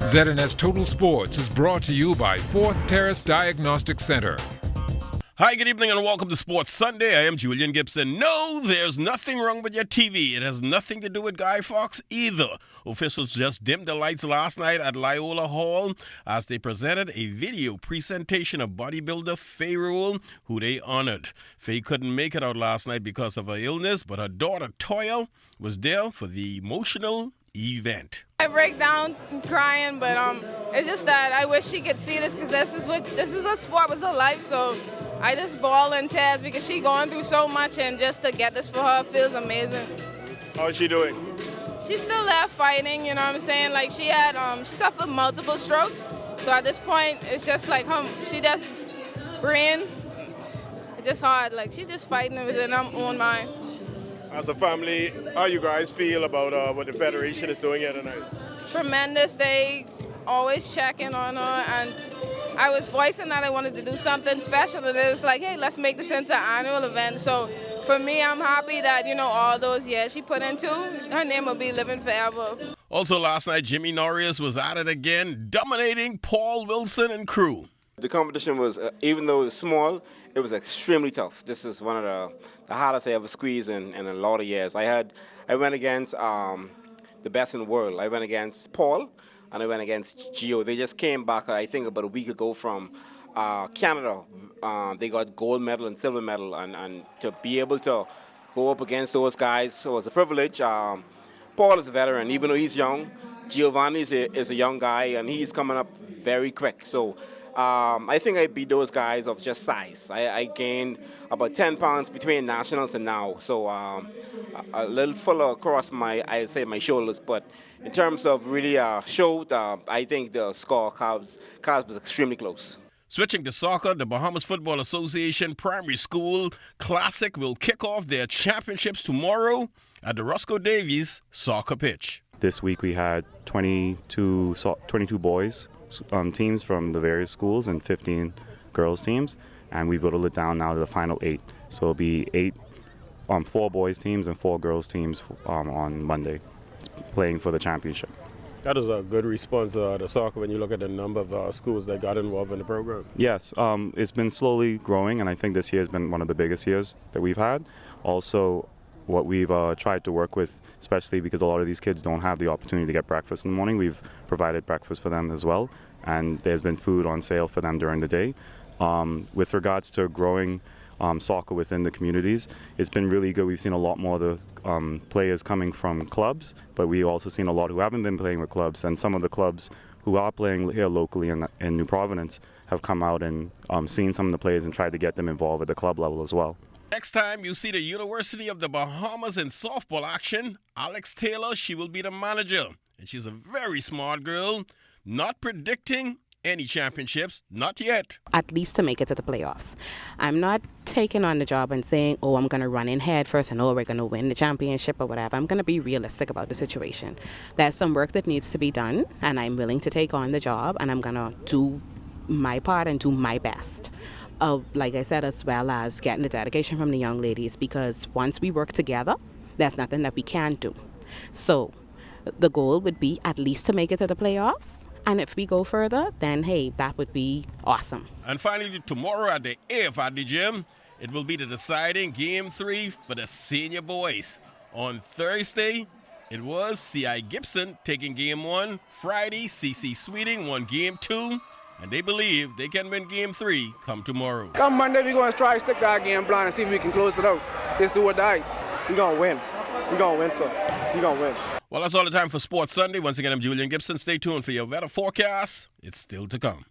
ZNS Total Sports is brought to you by 4th Terrace Diagnostic Center. Hi, good evening and welcome to Sports Sunday. I am Julian Gibson. No, there's nothing wrong with your TV. It has nothing to do with Guy Fawkes either. Officials just dimmed the lights last night at Loyola Hall as they presented a video presentation of bodybuilder Faye Rule, who they honored. Faye couldn't make it out last night because of her illness, but her daughter Toya was there for the emotional event. I break down crying, but it's just that I wish she could see this because this is a sport, was her life. So I just bawl in tears because she going through so much, and just to get this for her feels amazing. How is she doing? She's still there fighting, you know what I'm saying? Like she suffered multiple strokes. So at this point, it's just like she just brain. It's just hard. Like she just fighting within her own mind. As a family, how you guys feel about what the Federation is doing here tonight? Tremendous. They always checking on her, and I was voicing that I wanted to do something special, and it was like, hey, let's make this into an annual event. So for me, I'm happy that, all those years she put into, her name will be living forever. Also last night, Jimmy Norris was at it again, dominating Paul Wilson and crew. The competition was, even though it was small, it was extremely tough. This is one of the hardest I ever squeezed in a lot of years. I went against the best in the world. I went against Paul, and I went against Gio. They just came back, I think, about a week ago from Canada. They got gold medal and silver medal, and to be able to go up against those guys was a privilege. Paul is a veteran, even though he's young. Giovanni is a young guy, and he's coming up very quick. So I think I beat those guys of just size. I gained about 10 pounds between nationals and now. So a little fuller across my shoulders. But in terms of really show, I think the score was extremely close. Switching to soccer, the Bahamas Football Association Primary School Classic will kick off their championships tomorrow at the Roscoe Davies soccer pitch. This week we had 22 boys teams from the various schools and 15 girls teams, and we whittled it down now to the final 8. So it'll be 4 boys teams and 4 girls teams on Monday playing for the championship. That is a good response to soccer when you look at the number of schools that got involved in the program. Yes, it's been slowly growing, and I think this year has been one of the biggest years that we've had. Also, what we've tried to work with, especially because a lot of these kids don't have the opportunity to get breakfast in the morning, we've provided breakfast for them as well, and there's been food on sale for them during the day. With regards to growing soccer within the communities, it's been really good. We've seen a lot more of the players coming from clubs, but we've also seen a lot who haven't been playing with clubs, and some of the clubs who are playing here locally in New Providence have come out and seen some of the players and tried to get them involved at the club level as well. Next time you see the University of the Bahamas in softball action, Alex Taylor, she will be the manager. And she's a very smart girl, not predicting any championships, not yet. At least to make it to the playoffs. I'm not taking on the job and saying, I'm going to run in head first and we're going to win the championship or whatever. I'm going to be realistic about the situation. There's some work that needs to be done, and I'm willing to take on the job, and I'm going to do my part and do my best. Like I said, as well as getting the dedication from the young ladies, because once we work together, there's nothing that we can't do. So the goal would be at least to make it to the playoffs. And if we go further, then, hey, that would be awesome. And finally, tomorrow at the AF at the gym, it will be the deciding Game 3 for the senior boys. On Thursday, it was C.I. Gibson taking Game 1. Friday, C.C. Sweeting won Game 2. And they believe they can win Game 3 come tomorrow. Come Monday, we're going to try to stick to our game plan and see if we can close it out. It's do or die. We're going to win. We're going to win, sir. We're going to win. Well, that's all the time for Sports Sunday. Once again, I'm Julian Gibson. Stay tuned for your weather forecast. It's still to come.